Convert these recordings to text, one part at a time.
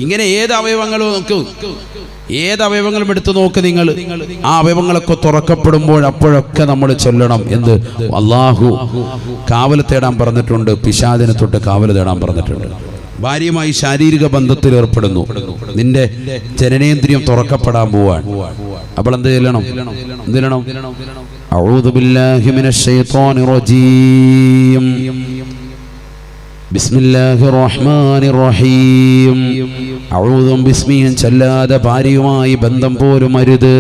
ഇങ്ങനെ ഏത് അവയവങ്ങളും നോക്കൂ, ഏത് അവയവങ്ങളും എടുത്തു നോക്ക് നിങ്ങൾ. ആ അവയവങ്ങളൊക്കെ തുറക്കപ്പെടുമ്പോൾ അപ്പോഴൊക്കെ നമ്മൾ ചൊല്ലണം എന്ത്? അല്ലാഹു കാവൽ തേടാൻ പറഞ്ഞിട്ടുണ്ട്, പിശാചിനെ തൊട്ട് കാവൽ തേടാൻ പറഞ്ഞിട്ടുണ്ട്. ഭാര്യയുമായി ശാരീരിക ബന്ധത്തിൽ ഏർപ്പെടുന്നു, നിന്റെ ജനനേന്ദ്രിയം തുറക്കപ്പെടാൻ പോവാൻ. അപ്പോൾ എന്ത് ചെയ്യണം? അഊദു ബില്ലാഹി മിനശ് ശൈത്വാനിർ റജീം, ബിസ്മില്ലാഹിർ റഹ്മാനിർ റഹീം. അഊദു ബിസ്മിഹിൻ ചൊല്ലാതെ ഭാര്യയുമായി ബന്ധം പോലും അരുത്.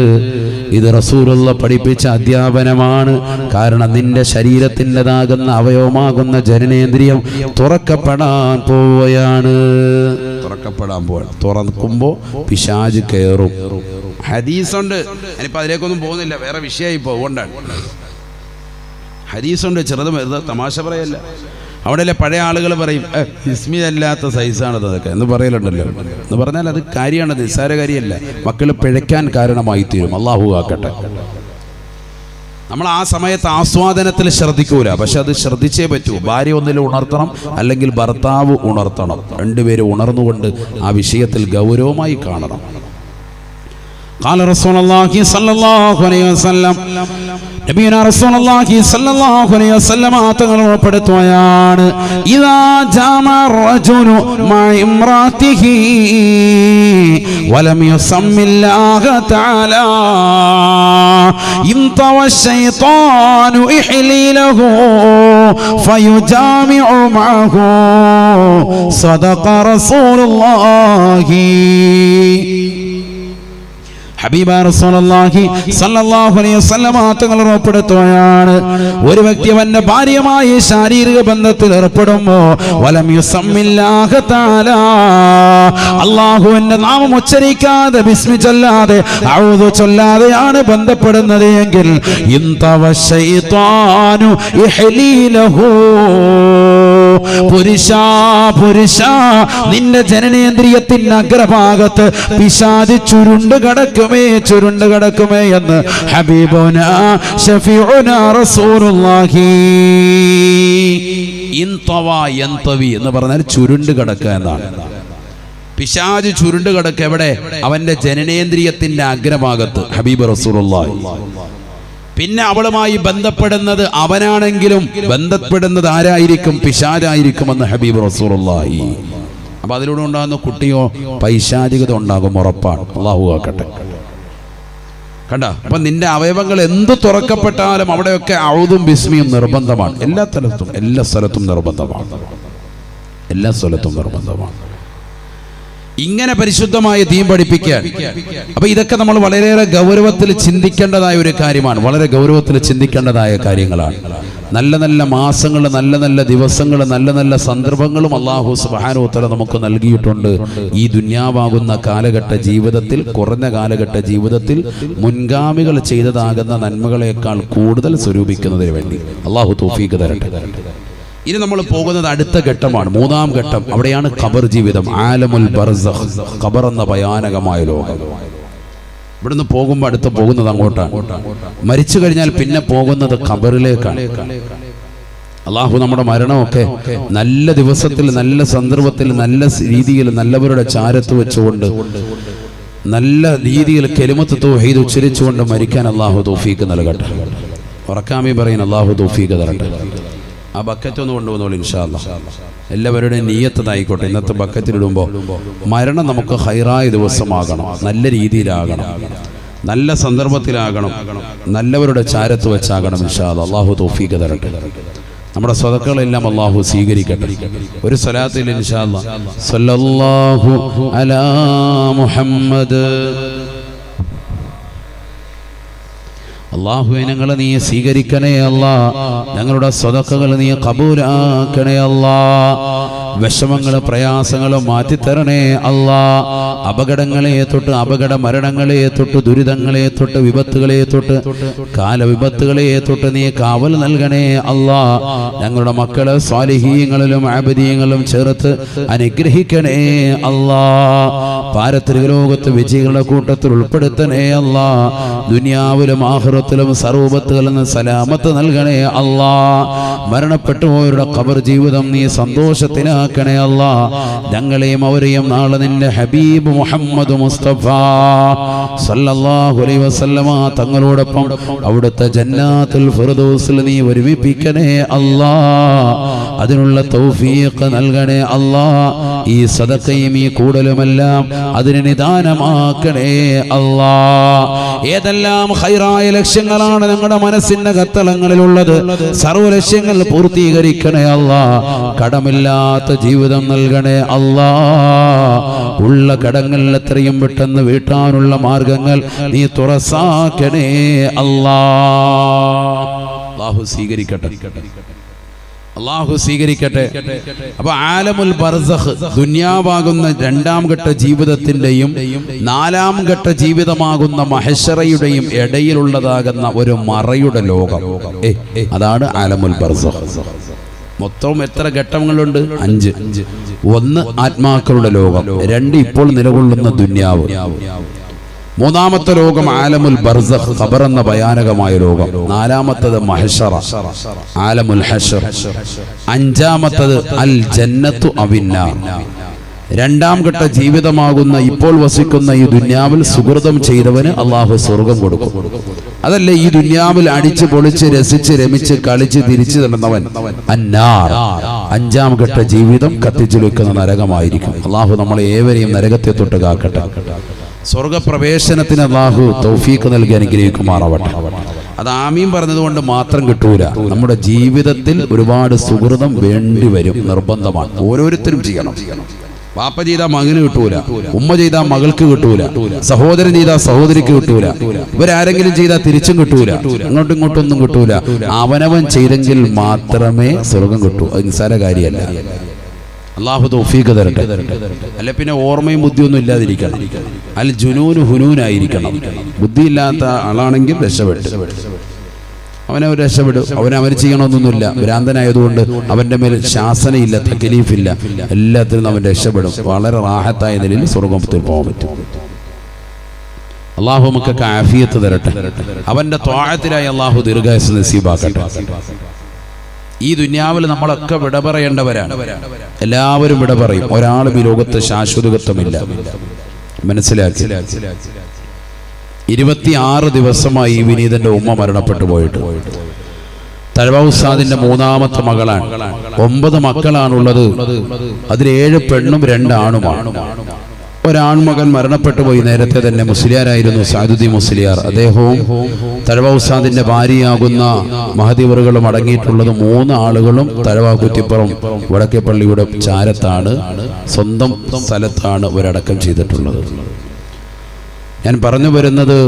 ഇത് റസൂലുള്ള പഠിപ്പിച്ച അധ്യാപനമാണ്. കാരണം നിന്റെ ശരീരത്തിൻ്റെതാകുന്ന അവയവമാകുന്ന ജനനേന്ദ്രിയം തുറക്കപ്പെടാൻ പോവുകയാണ്. തുറക്കുമ്പോൾ പിശാച് കയറും. ഹദീസുണ്ട്, ഞാനിപ്പോൾ അതിലേക്കൊന്നും പോകുന്നില്ല, വേറെ വിഷയമായി പോകുകൊണ്ടാണ്. ഹദീസുണ്ട്, ചെറുത് വെറുതെ തമാശ പറയല്ല. അവിടെയല്ലേ പഴയ ആളുകൾ പറയും ഇസ്മി അല്ലാത്ത സൈസാണത് അതൊക്കെ എന്ന് പറയലുണ്ടല്ലോ. എന്ന് പറഞ്ഞാൽ അത് കാര്യമാണ്, നിസ്സാര കാര്യമല്ല. മക്കൾ പിഴയ്ക്കാൻ കാരണമായി തീരും. അള്ളാഹു ആക്കട്ടെ. നമ്മൾ ആ സമയത്ത് ആസ്വാദനത്തിൽ ശ്രദ്ധിക്കൂല, പക്ഷെ അത് ശ്രദ്ധിച്ചേ പറ്റൂ. ഭാര്യ ഒന്നിൽ ഉണർത്തണം, അല്ലെങ്കിൽ ഭർത്താവ് ഉണർത്തണം. രണ്ടുപേരും ഉണർന്നുകൊണ്ട് ആ വിഷയത്തിൽ ഗൗരവമായി കാണണം. قال رسول الله صلى الله عليه وسلم, നബിയുനാ റസൂലുള്ളാഹി സ്വല്ലല്ലാഹു അലൈഹി വസല്ലം തങ്ങൾ ഉൾപ്പെടുത്തുകയാണ്, ഇദാ ജാമ റജുലു മഅ ഇംറാതിഹി വലം യുസമ്മില്ലാഹ തആല ഇൻതവ ശൈത്താനു ഇഹ്ലീലഹു ഫയുജാമിഉ മഅഹു സദഖ റസൂലുള്ളാഹി. ഹബീബായ റസൂലുള്ളാഹി സ്വല്ലല്ലാഹു അലൈഹി വസല്ലം തങ്ങൾ ഉറപ്പെടുത്തുകയാണ്, ഒരു വ്യക്തി അവന്റെ ഭാര്യയുമായി ശാരീരിക ബന്ധത്തിൽ ഏർപ്പെടുമ്പോൾ വലം യുസമ്മില്ലാഹ തആല, അല്ലാഹുവിന്റെ നാമം ഉച്ചരിക്കാതെ ബിസ്മി ചൊല്ലാതെ അഊദു ചൊല്ലാതെയാണ് ബന്ധപ്പെടുന്നത് എങ്കിൽ ഇൻതവ ശൈത്താനു ഇഹ്ലീലഹു, പുരുഷ നിന്റെ ജനനേന്ദ്രിയത്തിന്റെ അഗ്രഭാഗത്ത് പിശാച് ചുരുണ്ട് കിടക്കുമേ എന്ന് ഹബീബുനാ ശഫീഉനാ റസൂലുള്ളാഹി. ഇൻതവ യൻതവി എന്ന് പറഞ്ഞാൽ ചുരുണ്ട് കിടക്കുക എന്നാണ്. പിശാച് ചുരുണ്ട് കിടക്കുക എവിടെ? അവന്റെ ജനനേന്ദ്രിയത്തിന്റെ അഗ്രഭാഗത്ത്. ഹബീബ് റസൂലുള്ളാഹി. പിന്നെ അവളുമായി ബന്ധപ്പെടുന്നത് അവനാണെങ്കിലും ബന്ധപ്പെടുന്നത് ആരായിരിക്കും? പിശാചായിരിക്കുമെന്ന് ഹബീബ് റസൂലുള്ളാഹി. അപ്പൊ അതിലൂടെ ഉണ്ടാകുന്ന കുട്ടിയോ പൈശാചികത ഉണ്ടാകും, ഉറപ്പാണ്. അല്ലാഹു ആക്കട്ടെ. കണ്ട, അപ്പൊ നിന്റെ അവയവങ്ങൾ എന്ത് തുറക്കപ്പെട്ടാലും അവിടെയൊക്കെ ഔദും ബിസ്മിയും നിർബന്ധമാണ്. എല്ലാ സ്ഥലത്തും നിർബന്ധമാണ്. ഇങ്ങനെ പരിശുദ്ധമായ ദീൻ പഠിപ്പിക്കാൻ. അപ്പൊ ഇതൊക്കെ നമ്മൾ വളരെയേറെ ഗൗരവത്തിൽ ചിന്തിക്കേണ്ടതായ ഒരു കാര്യമാണ്. വളരെ ഗൗരവത്തിൽ ചിന്തിക്കേണ്ടതായ കാര്യങ്ങളാണ്. നല്ല നല്ല മാസങ്ങൾ, നല്ല നല്ല ദിവസങ്ങൾ, നല്ല നല്ല സന്ദർഭങ്ങളും അല്ലാഹു സുബ്ഹാനഹു വ തആല നമുക്ക് നൽകിയിട്ടുണ്ട്. ഈ ദുനിയാവാകുന്ന കാലഘട്ട ജീവിതത്തിൽ, കുറഞ്ഞ കാലഘട്ട ജീവിതത്തിൽ മുൻഗാമികൾ ചെയ്തതാകുന്ന നന്മകളെക്കാൾ കൂടുതൽ സ്വരൂപിക്കുന്നതിന് വേണ്ടി അല്ലാഹു തൗഫീഖ് തരട്ടെ. ഇനി നമ്മൾ പോകുന്നത് അടുത്ത ഘട്ടമാണ്, മൂന്നാം ഘട്ടം. അവിടെയാണ് ഖബർ ജീവിതം, ആലമുൽ ബർസഖ്, ഖബർ എന്ന ഭയാനകമായ ലോകം. ഇവിടുന്ന് പോകുമ്പോൾ അടുത്ത് പോകുന്നത് അങ്ങോട്ടാണ്. മരിച്ചു കഴിഞ്ഞാൽ പിന്നെ പോകുന്നത് ഖബറിലേക്കാണ്. അള്ളാഹു നമ്മുടെ മരണമൊക്കെ നല്ല ദിവസത്തിൽ, നല്ല സന്ദർഭത്തിൽ, നല്ല രീതിയിൽ, നല്ലവരുടെ ചാരത്ത് വെച്ചുകൊണ്ട്, നല്ല രീതിയിൽ കലിമത്ത് തൗഹീദ് ഉച്ചരിച്ചുകൊണ്ട് മരിക്കാൻ അള്ളാഹു തൗഫീഖ് നൽകട്ടെ. ഉറക്കാമി പറയുന്ന അള്ളാഹു തൗഫീഖ് തരട്ടെ. ആ ബക്കറ്റ് ഒന്ന് കൊണ്ടുവന്നോളൂ ഇൻഷാ അല്ലാഹ്. എല്ലാവരുടെയും നിയ്യത്തായിക്കോട്ടെ. ഇന്നത്തെ ബക്കറ്റിലിടുമ്പോൾ മരണം നമുക്ക് ഹൈറായ ദിവസമാകണം, നല്ല രീതിയിലാകണം, നല്ല സന്ദർഭത്തിലാകണം, നല്ലവരുടെ ചാരത്ത് വെച്ചാകണം ഇൻഷാ അല്ലാഹ്. അല്ലാഹു തൗഫീഖ് തരട്ടെ. നമ്മുടെ സ്വതക്കകളെല്ലാം അല്ലാഹു സ്വീകരിക്കട്ടെ. ഒരു സ്വലാത്തിൽ ഇൻഷാ അല്ലാഹ് സല്ലല്ലാഹു അലാ മുഹമ്മദ്. അല്ലാഹുവേ, ഞങ്ങളെ നീ സ്വീകരിക്കണേ അല്ലാ. ഞങ്ങളുടെ സ്വതക്കകൾ നീ ഖബൂലാക്കണേ അല്ലാ. വിഷമങ്ങൾ, പ്രയാസങ്ങൾ മാറ്റിത്തരണേ അല്ലാ. അപകടങ്ങളെ തൊട്ട്, അപകട മരണങ്ങളെ തൊട്ട്, ദുരിതങ്ങളെ തൊട്ട്, വിപത്തുകളെ തൊട്ട്, കാലവിപത്തുകളെ തൊട്ട് നീ കാവൽ നൽകണേ അല്ലാ. ഞങ്ങളുടെ മക്കളെ സ്വാലിഹീങ്ങളിലും ആബിദീങ്ങളിലും ചേർത്ത് അനുഗ്രഹിക്കണേ അല്ലാ. പാരത്രിക ലോകത്ത് വിജയികളുടെ കൂട്ടത്തിൽ ഉൾപ്പെടുത്തണേ അല്ലാ. ദുനിയാവിലും ആഖിറത്തിലും സർവ്വത്തുകളിൽ നിന്ന് സലാമത്ത് നൽകണേ അല്ലാ. മരണപ്പെട്ടു പോയവരുടെ ഖബർ ജീവിതം നീ സന്തോഷത്തിലാക്കണേ അല്ലാ. ഞങ്ങളെയും അവരെയും നാളെ നിന്റെ ഹബീബ് മുഹമ്മദ് മുസ്തഫ സല്ലല്ലാഹു അലൈഹി വസല്ലമ തങ്ങളോടൊപ്പം അവിടുത്തെ ജന്നാത്തുൽ ഫിർദൗസിൽ നീ ഒരുമിപ്പിക്കണേ അല്ലാ. അതിനുള്ള തൗഫീഖ് നൽകണേ അല്ലാ. ഈ സദഖയും ഈ കൂടലുമെല്ലാം അതിനെ നിദാനമാക്കണേ അല്ലാ. ഏതെല്ലാം ഖൈറായ ലക്ഷ്യങ്ങളാണ് ഞങ്ങളുടെ മനസ്സിന്റെ കത്തളങ്ങളിലുള്ളത്, സർവ്വ ലക്ഷ്യങ്ങൾ പൂർത്തീകരിക്കണേ അല്ലാ. കടമില്ലാത്ത ജീവിതം നൽകണേ അല്ലാ. ഉള്ള കടങ്ങൾ എത്രയും പെട്ടെന്ന് വീട്ടാനുള്ള മാർഗങ്ങൾ നീ തുറസാക്കണേ അല്ലാ. അല്ലാഹു സ്വീകരിക്കട്ടെ, അല്ലാഹു സ്വീകരിക്കട്ടെ. അപ്പൊ ആലമുൽ ബർസഖ് ദുനിയാവാകുന്ന രണ്ടാം ഘട്ട ജീവിതത്തിന്റെയും നാലാം ഘട്ട ജീവിതമാകുന്ന മഹ്ശറയുടെയും ഇടയിലുള്ളതാകുന്ന ഒരു മറയുടെ ലോകം, അതാണ് ആലമുൽ ബർസഖ്. മൊത്തം എത്ര ഘട്ടങ്ങളുണ്ട്? 5. 1 ആത്മാക്കളുടെ ലോകം, 2 ഇപ്പോൾ നിലകൊള്ളുന്ന ദുനിയാവ്, 3ാമത്തെ ലോകം ആലമുൽ ബർസഖ് ഖബർ എന്ന ഭയാനകമായ ലോകം, 4ാമത്തത് മഹ്ശറ ആലമുൽ ഹശ്ർ, 5ാമത്തത് അൽ ജന്നത്തു അവിന്നാർ. 2ാം ഘട്ട ജീവിതമാകുന്ന ഇപ്പോൾ വസിക്കുന്ന ഈ ദുനിയാവിൽ സുഹൃതം ചെയ്തവന് അള്ളാഹു സ്വർഗം കൊടുക്കും. അതല്ലേ ഈ ദുനിയാവിൽ അടിച്ച് പൊളിച്ച് രസിച്ച് രമിച്ച് കളിച്ച് തിരിച്ചു നടന്നവൻ അന്നാർ. 5ാം ഘട്ട ജീവിതം കത്തിച്ചു വെക്കുന്ന നരകമായിരിക്കും. അള്ളാഹു നമ്മളെ ഏവരെയും നരകത്തെ തൊട്ട് കാക്കട്ടെ. സ്വർഗപ്രവേശനത്തിന് അള്ളാഹു തൗഫീഖ് നൽകി അനുഗ്രഹിക്കുമാറാവട്ടെ. അത് ആമീൻ പറഞ്ഞതുകൊണ്ട് മാത്രം കിട്ടൂല. നമ്മുടെ ജീവിതത്തിൽ ഒരുപാട് സുഹൃതം വേണ്ടി വരും, നിർബന്ധമാണ്. ഓരോരുത്തരും ചെയ്യണം. വാപ്പ ചെയ്താൽ മകന് കിട്ടൂല, ഉമ്മ ചെയ്താൽ മകൾക്ക് കിട്ടൂല, സഹോദരൻ ചെയ്താൽ സഹോദരിക്ക് കിട്ടൂല, ഇവരാരെങ്കിലും ചെയ്താൽ തിരിച്ചും കിട്ടൂല, അങ്ങോട്ടും ഇങ്ങോട്ടൊന്നും കിട്ടൂല. അവനവൻ ചെയ്തെങ്കിൽ മാത്രമേ സ്വർഗം കിട്ടൂ. അത് നിസ്സാര കാര്യമല്ല. അള്ളാഹു തൗഫീഖ് തരട്ടെ. അല്ല പിന്നെ ഓർമ്മയും ബുദ്ധിയൊന്നും ഇല്ലാതിരിക്കണം. അൽ ജുനൂന് ഹുനൂനായിരിക്കണം. ബുദ്ധിയില്ലാത്ത ആളാണെങ്കിൽ രക്ഷപ്പെട്ടു, അവനവർ രക്ഷപ്പെടും. അവനവർ ചെയ്യണമെന്നൊന്നുമില്ല. ഭ്രാന്തനായതുകൊണ്ട് അവന്റെ മേൽ ശാസനയില്ല, തക്ലീഫില്ല, എല്ലാത്തിനും അവൻ രക്ഷപ്പെടും. വളരെ റാഹത്തായ നിലയിൽ സ്വർഗ്ഗത്തിൽ പോകാൻ പറ്റും. അള്ളാഹു നമുക്കൊക്കെ ആഫിയത്ത് തരട്ടെ. അവന്റെ ത്വാഅത്തിലായി അള്ളാഹു ദീർഘായുസ്സ് നസീബാക്കട്ടെ. ഈ ദുനിയാവിൽ നമ്മളൊക്കെ വിട പറയേണ്ടവരാണ്. എല്ലാവരും വിട പറയും. ഒരാളും ഈ ലോകത്ത് ശാശ്വതത്വമില്ല. മനസ്സിലാക്കി. 26 ദിവസമായി ഈ വിനീതന്റെ ഉമ്മ മരണപ്പെട്ടു പോയിട്ട്. തഴവ ഉസ്താദിന്റെ 3ാമത്തെ മകളാണ്. 9 മക്കളാണുള്ളത്. അതിൽ 7 പെണ്ണും 2 ആണുമാണ്. ഒരാൺമകൻ മരണപ്പെട്ടു പോയി. നേരത്തെ തന്നെ മുസ്ലിയാരായിരുന്നു സാദുദ്ദീൻ മുസ്ലിയാർ. അദ്ദേഹവും തഴവ ഉസ്താദിന്റെ ഭാര്യയാകുന്ന മഹദിവറുകളും അടങ്ങിയിട്ടുള്ളത് 3 ആളുകളും തഴവ കുറ്റിപ്പുറം വടക്കേപ്പള്ളിയുടെ ചാരത്താണ്, സ്വന്തം സ്ഥലത്താണ് ഇവരടക്കം ചെയ്തിട്ടുള്ളത്. ഞാൻ പറഞ്ഞു വരുന്നത്,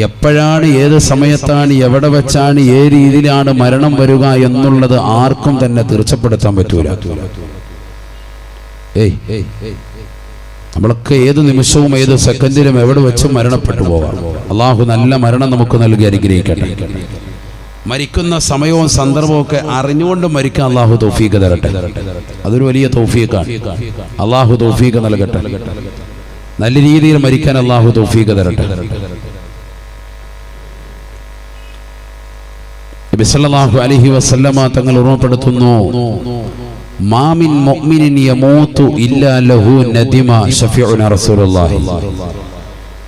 എപ്പോഴാണ്, ഏത് സമയത്താണ്, എവിടെ വെച്ചാണ്, ഏത് രീതിയിലാണ് മരണം വരിക എന്നുള്ളത് ആർക്കും തന്നെ തീർച്ചപ്പെടുത്താൻ പറ്റൂല. നമ്മളൊക്കെ ഏത് നിമിഷവും ഏത് സെക്കൻഡിലും എവിടെ വെച്ചും മരണപ്പെട്ടു പോകാം. അള്ളാഹു നല്ല മരണം നമുക്ക് നൽകി അനുഗ്രഹിക്കട്ടെ. മരിക്കുന്ന സമയവും സന്ദർഭവും ഒക്കെ അറിഞ്ഞുകൊണ്ട് മരിക്കാൻ അള്ളാഹു തൗഫീഖ് തരട്ടെ. അതൊരു വലിയ തൗഫീഖാണ്. അള്ളാഹു തൗഫീഖ് നൽകട്ടെ. നല്ല രീതിയിൽ മരിക്കാൻ അള്ളാഹു തൗഫീഖ് തരട്ടെ. നബി സല്ലല്ലാഹു അലൈഹി വസല്ലമ തങ്ങൾ ഓർമ്മപ്പെടുത്തുന്നു, മാമിൻ മുഅ്മിനിൻ യമൂതു ഇല്ലാ ലഹു നദിമ ശഫീഉനാ റസൂലുള്ളാഹി.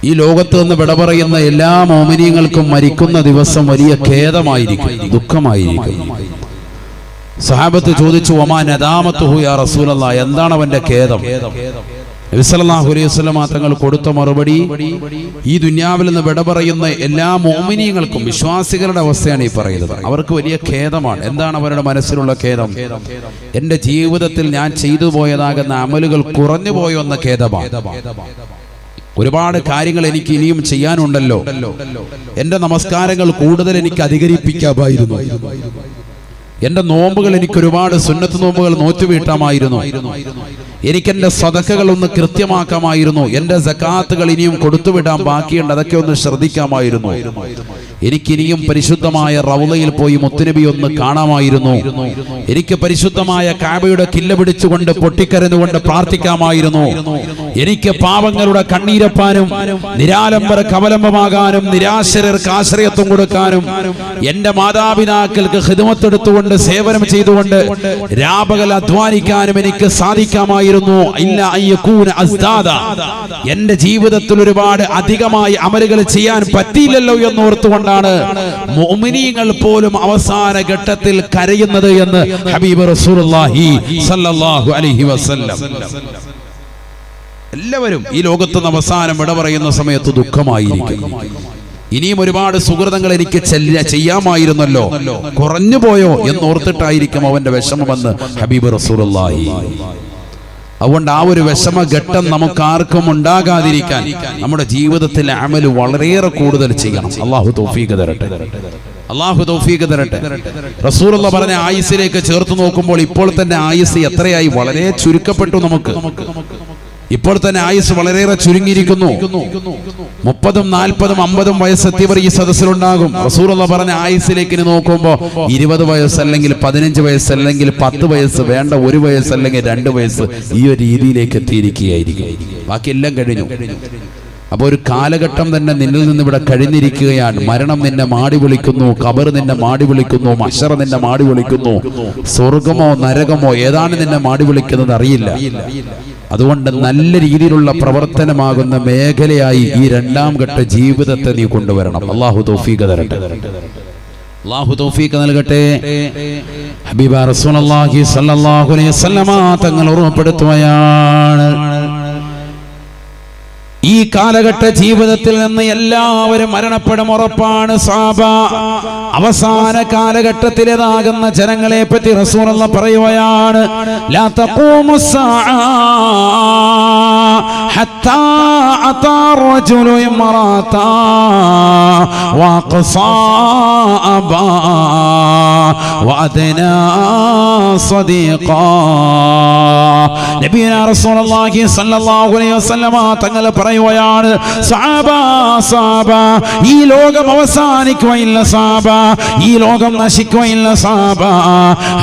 ഈ ലോകത്ത് നിന്ന് വിട പറയുന്ന എല്ലാ മുഅ്മിനീങ്ങൾക്കും മരിക്കുന്ന ദിവസം വലിയ ഖേദമായിരിക്കും, ദുഃഖമായിരിക്കും. സഹാബത്ത് ചോദിച്ചു, വമാ നദാമത്തുഹു യാ റസൂലല്ലാഹ്, എന്താണ് അവന്റെ ഖേദം? നബി സല്ലല്ലാഹു അലൈഹി വസല്ലം തങ്ങൾ കൊടുത്ത മറുപടി, ഈ ദുനിയാവിൽ നിന്ന് വിട പറയുന്ന എല്ലാ മുഅ്മിനീങ്ങൾക്കും, വിശ്വാസികളുടെ അവസ്ഥയാണ് ഈ പറയുന്നത്. അവർക്ക് വലിയ ഖേദമാണ്. എന്താണ് അവരുടെ മനസ്സിലുള്ള ഖേദം? എന്റെ ജീവിതത്തിൽ ഞാൻ ചെയ്തു പോയതാകുന്ന അമലുകൾ കുറഞ്ഞു പോയോ എന്ന ഖേദമാണ്. ഒരുപാട് കാര്യങ്ങൾ എനിക്ക് ഇനിയും ചെയ്യാനുണ്ടല്ലോ, എന്റെ നമസ്കാരങ്ങൾ കൂടുതൽ എനിക്ക് അധികരിപ്പിക്കാമായിരുന്നു, എന്റെ നോമ്പുകൾ എനിക്ക് ഒരുപാട് സുന്നത്ത് നോമ്പുകൾ നോറ്റുവീട്ടാമായിരുന്നു, എനിക്കെൻ്റെ സദഖകൾ ഒന്ന് കൃത്യമാക്കാമായിരുന്നു, എൻ്റെ സകാത്തുകൾ ഇനിയും കൊടുത്തുവിടാൻ ബാക്കിയുണ്ട്, അതൊക്കെ ഒന്ന് ശ്രദ്ധിക്കാമായിരുന്നു. എനിക്കിനിയും പരിശുദ്ധമായ റൗളയിൽ പോയി മുത്തുനബി ഒന്ന് കാണാമായിരുന്നു. എനിക്ക് പരിശുദ്ധമായ കാബയുടെ കില്ല പിടിച്ചുകൊണ്ട് പൊട്ടിക്കരഞ്ഞുകൊണ്ട് പ്രാർത്ഥിക്കാമായിരുന്നു. എനിക്ക് പാവങ്ങളുടെ കണ്ണീരപ്പാനും നിരാലംബര കവലംബമാകാനും നിരാശരർക്ക് ആശ്രയത്വം കൊടുക്കാനും എൻ്റെ മാതാപിതാക്കൾക്ക് ഖിദ്മത്തെടുത്തുകൊണ്ട് സേവനം ചെയ്തുകൊണ്ട് രാപകൽ അധ്വാനിക്കാനും എനിക്ക് സാധിക്കാമായിരുന്നു. എന്റെ ജീവിതത്തിൽ ഒരുപാട് അധികമായി അമലുകൾ ചെയ്യാൻ പറ്റിയില്ലല്ലോ എന്നോർത്തുകൊണ്ടാണ് മുഅ്മിനീങ്ങൾ പോലും അവസാന ഘട്ടത്തിൽ കരയുന്നത് എന്ന് ഹബീബ് റസൂലുള്ളാഹി സ്വല്ലല്ലാഹു അലൈഹി വസല്ലം. എല്ലാവരും ഈ ലോകത്ത് നിന്ന് അവസാനം വിട പറയുന്ന സമയത്ത് ദുഃഖമായിരിക്കും. ഇനിയും ഒരുപാട് സുഹൃതങ്ങൾ എനിക്ക് ചെയ്യാമായിരുന്നല്ലോ, കുറഞ്ഞു പോയോ എന്നോർത്തിട്ടായിരിക്കും അവന്റെ വിഷമമെന്ന് ഹബീബ് റസൂലുള്ളാഹി. അതുകൊണ്ട് ആ ഒരു വിഷമഘട്ടം നമുക്ക് ആർക്കും ഉണ്ടാകാതിരിക്കാൻ നമ്മുടെ ജീവിതത്തിലെ അമല് വളരെയേറെ കൂടുതൽ ചെയ്യണം. അല്ലാഹു തൗഫീഖ് തരട്ടെ, അല്ലാഹു തൗഫീഖ് തരട്ടെ. റസൂലുള്ളാഹി പറഞ്ഞ ആയുസ്സിലേക്ക് ചേർത്ത് നോക്കുമ്പോൾ ഇപ്പോൾ തന്നെ ആയുസ് എത്രയായി? വളരെ ചുരുക്കപ്പെട്ടു. നമുക്ക് ഇപ്പോൾ തന്നെ ആയുസ് വളരെയേറെ ചുരുങ്ങിയിരിക്കുന്നു. 30, 40, 50 വയസ്സെത്തിയവർ ഈ സദസ്സിലുണ്ടാകും. റസൂലുള്ളാഹി പറഞ്ഞ ആയുസ്സിലേക്ക് നോക്കുമ്പോൾ 20 വയസ്സ് അല്ലെങ്കിൽ 15 വയസ്സ് അല്ലെങ്കിൽ 10 വയസ്സ്, വേണ്ട 1 വയസ്സ് അല്ലെങ്കിൽ 2 വയസ്സ്, ഈ ഒരു രീതിയിലേക്ക് എത്തിയിരിക്കുകയായിരിക്കും. ബാക്കിയെല്ലാം കഴിഞ്ഞു. അപ്പോൾ ഒരു കാലഘട്ടം തന്നെ നിന്നിൽ നിന്ന് ഇവിടെ കഴിഞ്ഞിരിക്കുകയാണ്. മരണം നിന്നെ മാടി വിളിക്കുന്നു, ഖബർ നിന്നെ മാടി വിളിക്കുന്നു, മഹ്ശർ നിന്നെ മാടി വിളിക്കുന്നു, സ്വർഗമോ നരകമോ ഏതാണ് നിന്നെ മാടി വിളിക്കുന്നത് അറിയില്ല. അതുകൊണ്ട് നല്ല രീതിയിലുള്ള പ്രവർത്തനമാകുന്ന മേഖലയായി ഈ രണ്ടാം ഘട്ട ജീവിതത്തെ നീ കൊണ്ടുവരണം. അല്ലാഹു തൗഫീഖ് തരട്ടെ, അല്ലാഹു തൗഫീഖ് നൽകട്ടെ. ഹബീബ റസൂലുള്ളാഹി സ്വല്ലല്ലാഹു അലൈഹി വസല്ലമ തങ്ങൾ ഓർമ്മപ്പെടുത്തുകയാണ്, ഈ കാലഘട്ട ജീവിതത്തിൽ നിന്ന് എല്ലാവരും മരണപ്പെടും, ഉറപ്പാണ് സഹാബ. അവസാന കാലഘട്ടത്തിലേതാകുന്ന ജനങ്ങളെ പറ്റി റസൂലുള്ളാഹി പറയുകയാണ്, ലാ തഖൂമുസ്സാഅ ഹത്താ അതാ റജുലു ഇംറാതാ വഖസാ അബാ വഅദ്നാ സദീഖാ. നബിയുനാ റസൂലുള്ളാഹി സ്വല്ലല്ലാഹു അലൈഹി വസല്ലമ തങ്ങൾ പറയുകയാണ്, സഹാബ സഹാബ, ഈ ലോകം അവസാനിക്കുകയില്ല സഹാബ, ഈ ലോകം നശിക്കുകയില്ല സഹാബ,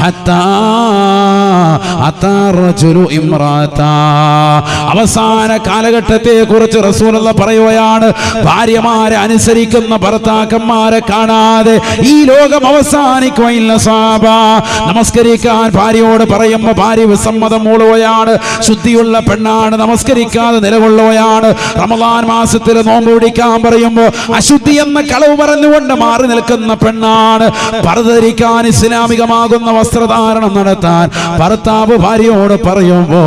ഹത്താ അതാ റജുലു ഇംറാതാ. അവസാന കാലഘട്ടത്തെ കുറിച്ച് റസൂലുള്ളാഹി പറയുകയാണ്, ഭാര്യമാരെ അനുസരിക്കുന്ന ഭർത്താക്കന്മാരെ കാണാതെ ഈ ലോകം അവസാനിക്കുകയില്ല സഹാബ. നമസ്കരിക്കാൻ ഭാര്യയോട് പറയുമ്പോൾ ഭാര്യ വിസമ്മതം മൂളുകയാണ്, ശുദ്ധിയുള്ള പെണ്ണാണ്, നമസ്കരിക്കാതെ നിലകൊള്ളുകയാണ്. റമദാൻ മാസത്തിൽ നോമ്പ് പിടിക്കാൻ പറയുമ്പോൾ അശുദ്ധി എന്ന കളവ് പറഞ്ഞുകൊണ്ട് മാറി നിൽക്കുന്ന പെണ്ണാണ്. പർദ്ദ ഇസ്ലാമികമാകുന്ന വസ്ത്രധാരണം നടത്താൻ ഭർത്താവ് ഭാര്യയോട് പറയുമ്പോ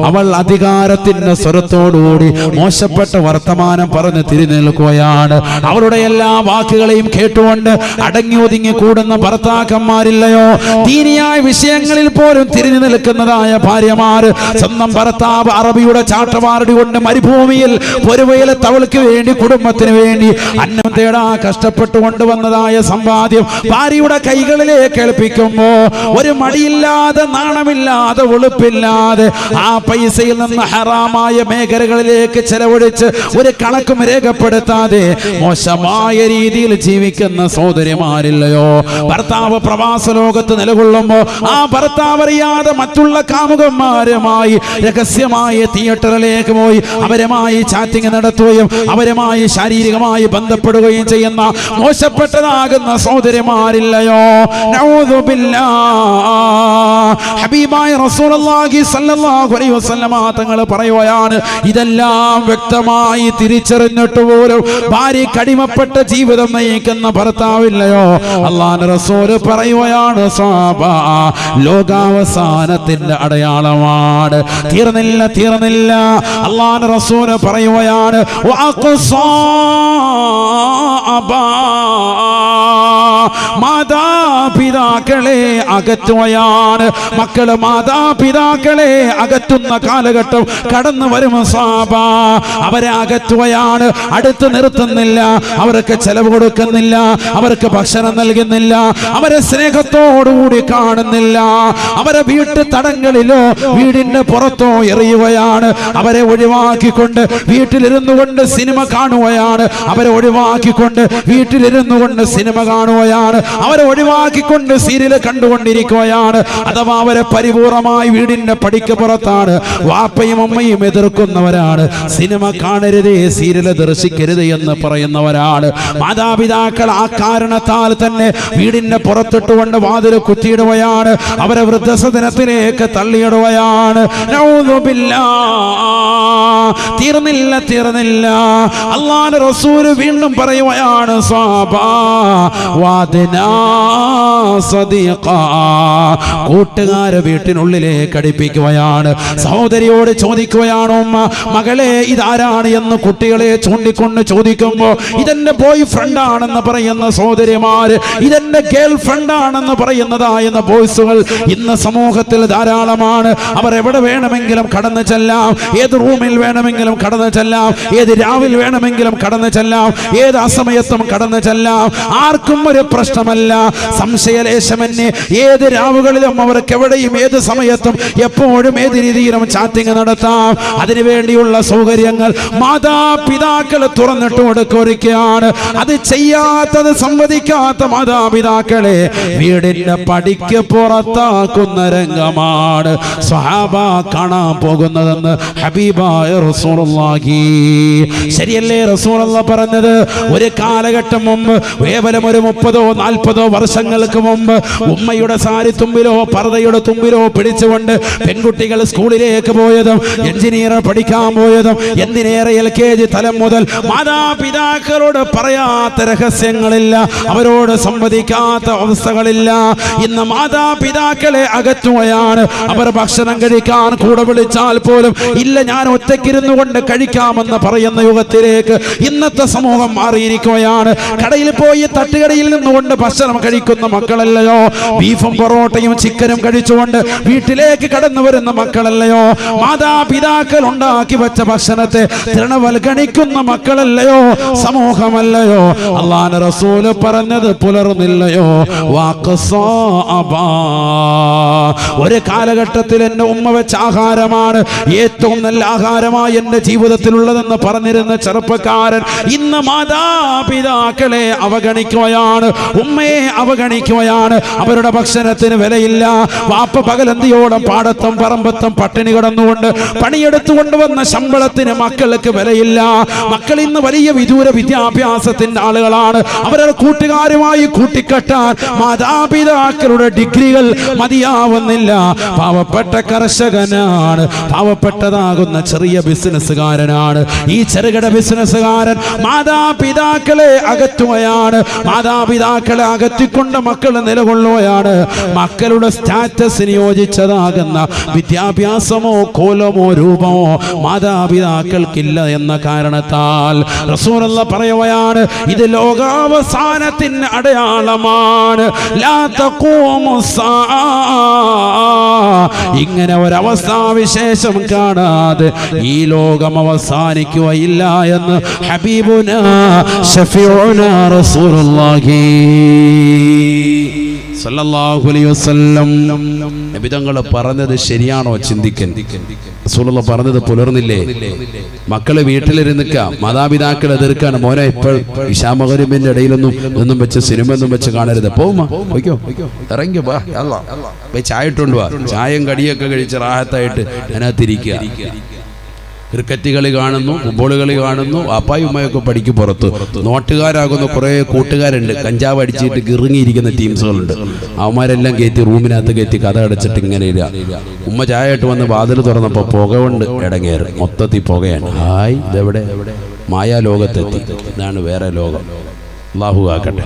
അവൾ അധികാരത്തിന്റെ സ്വരത്തോടുകൂടി മോശപ്പെട്ട വർത്തമാനം പറഞ്ഞ് തിരിഞ്ഞു നിൽക്കുകയാണ്. അവളുടെ എല്ലാ വാക്കുകളെയും കേട്ടുകൊണ്ട് അടങ്ങി ഒതുങ്ങി കൂടുന്ന ഭർത്താക്കന്മാരില്ലയോ? ദീനിയായ വിഷയങ്ങളിൽ പോലും തിരിഞ്ഞു നിൽക്കുന്നതായ ഭാര്യമാര് സ്വന്തം ഭർത്താവ് അറബിയുടെ ചാട്ടവാറടി കൊണ്ട് മരുഭൂമിയിൽ പൊരുവയിലത്ത് അവൾക്ക് വേണ്ടി കുടുംബത്തിന് വേണ്ടി അന്നം തേടാ കഷ്ടപ്പെട്ടു കൊണ്ടുവന്നതായ സമ്പാദ്യം ഭാര്യയുടെ കൈകളിലേക്ക് ഏൽപ്പിക്കുമ്പോ ഒരു മടിയില്ലാതെ നാണമില്ലാതെ വെളുപ്പില്ലാതെ ആ പൈസയിൽ നിന്ന് ഹറാമായ മേഖലകളിലേക്ക് ചെലവഴിച്ച് ഒരു കണക്കും രേഖപ്പെടുത്താതെ മോശമായ രീതിയിൽ ജീവിക്കുന്ന സഹോദരിമാരില്ലയോ? ഭർത്താവ് പ്രവാസ ലോകത്ത് നിലകൊള്ളുമ്പോ ആ ഭർത്താവ് അറിയാതെ മറ്റുള്ള കാമുകന്മാരുമായി രഹസ്യമായ തിയേറ്ററിലേക്ക് പോയി അവരുമായി ചാറ്റിംഗ് നടത്തുകയും അവരുമായി ശാരീരികമായി ബന്ധപ്പെടുകയും ചെയ്യുന്ന മോശപ്പെട്ടതാകുന്ന സഹോദരിമാരില്ലയോ? നഊദു ബില്ലാഹ്. ഹബീബായ റസൂലുള്ളാഹി സ്വല്ലല്ലാഹു അലൈഹി വസല്ലമ തങ്ങൾ പറയുകയാണ്, ഇതെല്ലാം വ്യക്തമായി തിരിച്ചറിഞ്ഞിട്ട് പോലും ഭാര്യ കടിമപ്പെട്ട ജീവിതം നയിക്കുന്ന ഭർത്താവില്ലയോ? അല്ലാഹുവിന്റെ റസൂൽ പറയുകയാണ്, സ്വഹാബാ, ലോകാവസാനത്തിന്റെ അടയാളമാണ്. തീർന്നില്ല. അല്ലാഹുവിന്റെ റസൂൽ പറയുകയാണ്, വഅഖ്സാ അബാ, മാതാപിതാക്കളെ അകറ്റുകയാണ്. മക്കള് മാതാപിതാക്കളെ അകറ്റുന്ന കാലഘട്ടം കടന്നു വരും സ്വഹാബ. അവരെ അകറ്റുകയാണ്, അടുത്ത് നിർത്തുന്നില്ല, അവർക്ക് ചെലവ് കൊടുക്കുന്നില്ല, അവർക്ക് ഭക്ഷണം നൽകുന്നില്ല, അവരെ സ്നേഹത്തോടുകൂടി കാണുന്നില്ല, അവരെ വീട്ടു തടങ്ങളിലോ വീടിന്റെ പുറത്തോ എറിയുകയാണ്. അവരെ ഒഴിവാക്കിക്കൊണ്ട് വീട്ടിലിരുന്നു കൊണ്ട് സിനിമ കാണുകയാണ്, അവരെ ഒഴിവാക്കിക്കൊണ്ട് വീട്ടിലിരുന്നു കൊണ്ട് സിനിമ കാണുകയാണ്, അവരെ ഒഴിവാക്കിക്കൊണ്ട് സീരിയൽ കണ്ടുകൊണ്ടിരിക്കുകയാണ്. അഥവാ അവരെ പരിപൂർണമായി വീടിന്റെ പടിക്ക് പുറത്താണ്. വാപ്പയും അമ്മയും എതിർക്കുന്നവരാണ്. സിനിമ കാണരുതേ, സീരിയൽ ദർശിക്കരുത് എന്ന് പറയുന്നവരാണ്. മാതാപിതാക്കൾ ആ കാരണത്താൽ തന്നെ വീടിന്റെ പുറത്തിട്ടുകൊണ്ട് വാതിൽ കുത്തിയിടുകയാണ്, അവരെ വൃദ്ധസദനത്തിലേക്ക് തള്ളിയിടുകയാണ്. തീർന്നില്ല. അല്ലാഹുവിന്റെ റസൂൽ വീണ്ടും പറയുകയാണ്, കൂട്ടുകാരെ വീട്ടിനുള്ളിലേക്ക് അടുപ്പിക്കുകയാണ്. സഹോദരിയോട് ചോദിക്കുകയാണ്, ഉമ്മ മകളെ ഇതാരാണ് എന്ന് കുട്ടികളെ ചൂണ്ടിക്കൊണ്ട് ചോദിക്കുമ്പോ ഇതെന്റെ ബോയ് ഫ്രണ്ട് ആണെന്ന് പറയുന്ന സഹോദരിമാര്, ഇതെന്റെ ഗേൾ ഫ്രണ്ട് ആണെന്ന് പറയുന്നതായെന്ന ബോയ്സുകൾ ഇന്ന് സമൂഹത്തിൽ ധാരാളമാണ്. അവർ എവിടെ വേണമെങ്കിലും കടന്നു ചെല്ലാം, ഏത് റൂമിൽ വേണമെങ്കിലും കടന്നു ചെല്ലാം, ഏത് രാവിൽ വേണമെങ്കിലും കടന്നു ചെല്ലാം, ഏത് അസമയത്തും കടന്നു ചെല്ലാം, ആർക്കും ഒരു പ്രശ്നമല്ല. സംശയലേശമന്യേ ഏത് രാവുകളിലും അവർക്ക് എവിടെയും ഏത് സമയത്തും എപ്പോഴും ഏത് രീതിയിലും ചാറ്റിംഗ് നടത്താം. അതിനുവേണ്ടിയുള്ള സൗകര്യങ്ങൾ മാതാപിതാക്കൾ തുറന്നിട്ട് കൊടുക്കുകയാണ്. അത് ചെയ്യാത്തത് സമ്മതിക്കാത്ത മാതാപിതാക്കളെ വീടിന്റെ പടിക്ക് പുറത്താക്കുന്ന രംഗമാണ് സ്വഹാബ കാണാൻ പോകുന്നതെന്ന് ഹബീബായ റസൂലുള്ളാഹി. ശരിയല്ലേ റസൂലുള്ളാഹി പറഞ്ഞത്? ഒരു കാലഘട്ടം മുമ്പ്, കേവലം ഒരു 30-40 വർഷങ്ങൾക്ക് മുമ്പ്, ഉമ്മയുടെ സാരി തുമ്പിലോ പർദ്ദയുടെ തുമ്പിലോ പിടിച്ചുകൊണ്ട് പെൺകുട്ടികൾ സ്കൂളിലേക്ക് പോയതും എഞ്ചിനീയർ പഠിക്കാൻ പോയതും എന്തിനേറെ LKG തലം മുതൽ മാതാപിതാക്കളോട് പറയാത്ത രഹസ്യങ്ങളില്ല, അവരോട് സംവദിക്കാത്ത അവസ്ഥകളില്ല. ഇന്ന് മാതാപിതാക്കളെ അകറ്റുകയാണ്. അവർ ഭക്ഷണം കഴിക്കാൻ കൂടെ വിളിച്ചാൽ പോലും ഇല്ല, ഞാൻ ഒറ്റയ്ക്കിരുന്നു കൊണ്ട് കഴിക്കാമെന്ന് പറയുന്ന യുഗത്തിലേക്ക് ഇന്നത്തെ സമൂഹം മാറിയിരിക്കുകയാണ്. കടയിൽ പോയി തട്ടുകടയിൽ നിന്നുകൊണ്ട് ഭക്ഷണം കഴിക്കുന്ന മക്കളല്ലയോ, ബീഫും പൊറോട്ടയും ചിക്കനും കഴിച്ചുകൊണ്ട് വീട്ടിലേക്ക് കടന്നു വരുന്ന മക്കളല്ലയോ, മാതാപിതാക്കൾ ഉണ്ടാക്കി വെച്ച ഭക്ഷണത്തെ തൃണവൽഗണിക്കുന്ന മക്കളല്ലയോ, സമൂഹമല്ലയോ. അല്ലാഹുവിന്റെ റസൂൽ പറഞ്ഞത് പുലർന്നില്ലയോ? ഒരു കാലഘട്ടത്തിൽ എന്റെ ഉമ്മ വെച്ച ആഹാരമാണ് ഏറ്റവും നല്ല ആഹാരമായി എന്റെ ജീവിതത്തിലുള്ളതെന്ന് പറഞ്ഞിരുന്ന ചെറുപ്പക്കാരൻ ഇന്ന് മാതാപിതാക്കളെ അവഗണിക്കുകയാണ്, ഉമ്മയെ അവഗണിക്കുകയാണ്. അവരുടെ ഭക്ഷണത്തിന് വിലയില്ല. വാപ്പ പകലന്തിയോളം പാടത്തും പറമ്പത്തും പട്ടിണി കിടന്നുകൊണ്ട് പണിയെടുത്തുകൊണ്ട് വന്ന ശമ്പളത്തിന് മക്കൾക്ക് വിലയില്ല. മക്കൾ ഇന്ന് വലിയ വിദൂര വിദ്യാഭ്യാസത്തിന്റെ ആളുകളാണ്. അവരുടെ കൂട്ടുകാരുമായി കൂട്ടിക്കെട്ടാൻ മാതാപിതാക്കളുടെ ഡിഗ്രികൾ മതിയാവുന്നില്ല. പാവപ്പെട്ട കർഷകനാണ്, പാവപ്പെട്ടതാകുന്ന ചെറിയ ബിസിനസ്സുകാരനാണ്. ഈ ചെറുകിട ബിസിനസ്സുകാരൻ മാതാപിതാക്കളെ അകറ്റുകയാണ്. മാതാപിതാക്കളെ അകറ്റിക്കൊണ്ട് മക്കൾ നിലകൊള്ളുകയാണ്. മക്കളുടെ സ്റ്റാറ്റസിന് യോജിച്ചതാകുന്ന വിദ്യാഭ്യാസമോ കോലമോ രൂപമോ മാതാപിതാക്കൾക്കില്ല എന്ന കാരണത്താൽ റസൂലുള്ളാഹി പറയുകയാണ്, ഇത് ലോകാവസാനത്തിന് അടയാളമാണ്. ലാ തഖൂമു സ്സാഅ. ഇങ്ങനെ ഒരവസ്ഥാവിശേഷം കാണാതെ ഈ ലോകം അവസാനിക്കുകയില്ല എന്ന് ഹബീബുനാ ശഫീഉനാ റസൂലുള്ളാഹി സല്ലല്ലാഹു അലൈഹി വസല്ലം. നബി തങ്ങൾ പറഞ്ഞത് ശരിയാണോ ചിന്തിക്കാൻ. റസൂലുള്ളാഹി പറഞ്ഞത് പുലർന്നില്ലേ? മക്കള് വീട്ടിലിരുന്നിക്ക, മാതാപിതാക്കൾ എതിർക്കാണ്. മോനെ ഇപ്പോൾ ഇശാ മഗ്‌രിബിന്റെ ഇടയിലൊന്നും വെച്ച് സിനിമ ഒന്നും വെച്ച് കാണരുത്. പോവുമാ പോയിക്കോ, ഇറങ്ങി വാ, പോയി ചായ ഇട്ടുകൊണ്ട് വാ. ചായയും കടിയൊക്കെ കഴിച്ച് റാഹത്തായിട്ട് അതിനകത്തിരിക്കുക. ക്രിക്കറ്റ് കളി കാണുന്നു, ഫുട്ബോൾ കളി കാണുന്നു, അപ്പായും ഉമ്മയൊക്കെ പടിക്ക് പുറത്ത്. നോട്ടുകാരാകുന്ന കുറേ കൂട്ടുകാരുണ്ട്, കഞ്ചാവ് അടിച്ചിട്ട് ഇറങ്ങിയിരിക്കുന്ന ടീംസുകളുണ്ട്. അവന്മാരെല്ലാം കയറ്റി റൂമിനകത്ത് കയറ്റി കഥ അടച്ചിട്ട് ഇങ്ങനെ ഇല്ല. ഉമ്മ ചായ ഇട്ട് വന്ന് വാതിൽ തുറന്നപ്പോൾ പുക കൊണ്ട് ഇടങ്ങേറ്, മൊത്തത്തിൽ പുകയാണ്. ഹായ്, ഇതെവിടെ? മായാലോകത്തെത്തി. ഇതാണ് വേറെ ലോകം. അല്ലാഹു ആക്കട്ടെ.